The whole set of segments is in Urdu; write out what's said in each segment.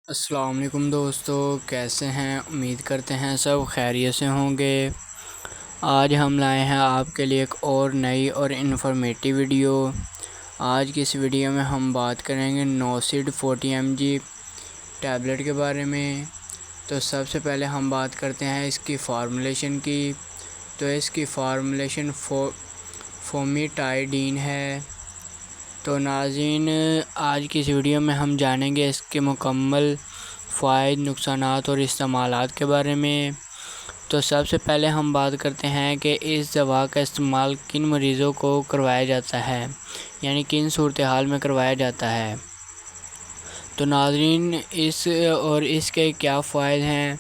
السلام علیکم دوستو، کیسے ہیں؟ امید کرتے ہیں سب خیریت سے ہوں گے۔ آج ہم لائے ہیں آپ کے لیے ایک اور نئی اور انفارمیٹیو ویڈیو۔ آج کی اس ویڈیو میں ہم بات کریں گے نوسیڈ 40 mg ٹیبلٹ کے بارے میں۔ تو سب سے پہلے ہم بات کرتے ہیں اس کی فارمولیشن کی۔ تو اس کی فارمولیشن فومیٹائڈین ہے۔ تو ناظرین، آج کی اس ویڈیو میں ہم جانیں گے اس کے مکمل فوائد، نقصانات اور استعمالات کے بارے میں۔ تو سب سے پہلے ہم بات کرتے ہیں کہ اس دوا کا استعمال کن مریضوں کو کروایا جاتا ہے، یعنی کن صورتحال میں کروایا جاتا ہے۔ تو ناظرین، اس کے کیا فوائد ہیں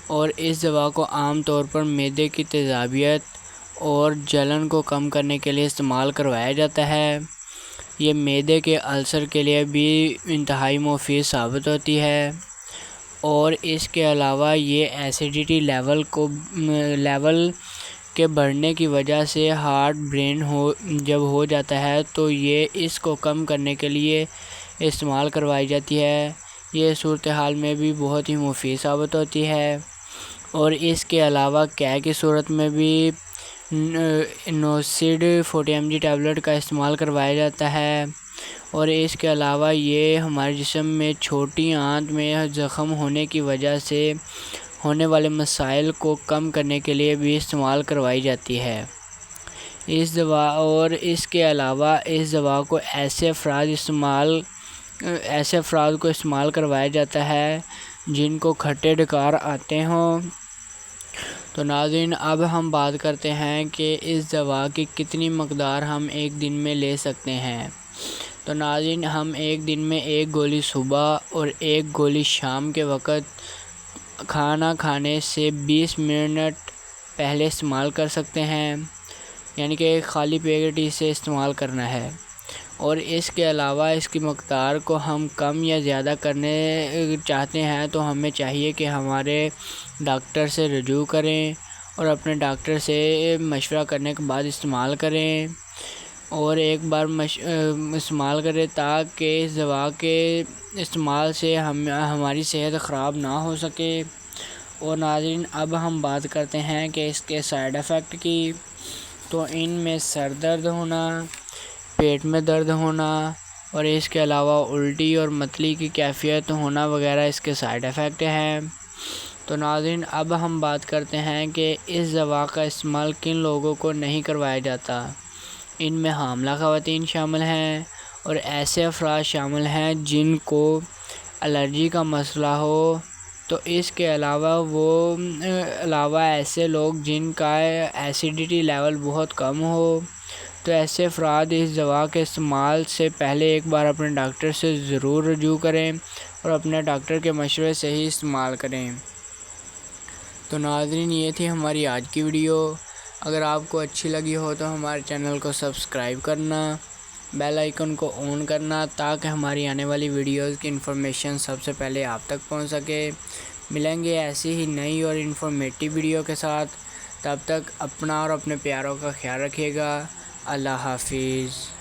اور اس دوا کو عام طور پر معدے کی تیزابیت اور جلن کو کم کرنے کے لیے استعمال کروایا جاتا ہے۔ یہ معدے کے السر کے لیے بھی انتہائی مفید ثابت ہوتی ہے، اور اس کے علاوہ یہ ایسیڈیٹی لیول کے بڑھنے کی وجہ سے ہارٹ برین جب ہو جاتا ہے تو یہ اس کو کم کرنے کے لیے استعمال کروائی جاتی ہے۔ یہ صورتحال میں بھی بہت ہی مفید ثابت ہوتی ہے، اور اس کے علاوہ قے کی صورت میں بھی نوسیڈ 40 mg ٹیبلٹ کا استعمال کروایا جاتا ہے، اور اس کے علاوہ یہ ہمارے جسم میں چھوٹی آنت میں زخم ہونے کی وجہ سے ہونے والے مسائل کو کم کرنے کے لیے بھی استعمال کروائی جاتی ہے۔ اس کے علاوہ اس دوا کو ایسے افراد کو استعمال کروایا جاتا ہے جن کو کھٹے ڈکار آتے ہوں۔ تو ناظرین، اب ہم بات کرتے ہیں کہ اس دوا کی کتنی مقدار ہم ایک دن میں لے سکتے ہیں۔ تو ناظرین، ہم ایک دن میں 1 گولی صبح اور 1 گولی شام کے وقت کھانا کھانے سے 20 منٹ پہلے استعمال کر سکتے ہیں، یعنی کہ خالی پیٹ اسے استعمال کرنا ہے۔ اور اس کے علاوہ اس کی مقدار کو ہم کم یا زیادہ کرنے چاہتے ہیں تو ہمیں چاہیے کہ ہمارے ڈاکٹر سے رجوع کریں اور اپنے ڈاکٹر سے مشورہ کرنے کے بعد استعمال کریں، اور ایک بار استعمال کریں تاکہ اس دوا کے استعمال سے ہماری صحت خراب نہ ہو سکے۔ اور ناظرین، اب ہم بات کرتے ہیں کہ اس کے سائیڈ ایفیکٹ کی۔ تو ان میں سر درد ہونا، پیٹ میں درد ہونا، اور اس کے علاوہ الٹی اور متلی کی کیفیت ہونا وغیرہ اس کے سائیڈ ایفیکٹ ہیں۔ تو ناظرین، اب ہم بات کرتے ہیں کہ اس دوا کا استعمال کن لوگوں کو نہیں کروایا جاتا۔ ان میں حاملہ خواتین شامل ہیں، اور ایسے افراد شامل ہیں جن کو الرجی کا مسئلہ ہو۔ تو اس کے علاوہ ایسے لوگ جن کا ایسیڈیٹی لیول بہت کم ہو۔ تو ایسے افراد اس دوا کے استعمال سے پہلے ایک بار اپنے ڈاکٹر سے ضرور رجوع کریں اور اپنے ڈاکٹر کے مشورے سے ہی استعمال کریں۔ تو ناظرین، یہ تھی ہماری آج کی ویڈیو۔ اگر آپ کو اچھی لگی ہو تو ہمارے چینل کو سبسکرائب کرنا، بیل آئیکن کو آن کرنا تاکہ ہماری آنے والی ویڈیوز کی انفارمیشن سب سے پہلے آپ تک پہنچ سکے۔ ملیں گے ایسی ہی نئی اور انفارمیٹیو ویڈیو کے ساتھ۔ تب تک اپنا اور اپنے پیاروں کا خیال رکھیے گا۔ اللہ حافظ۔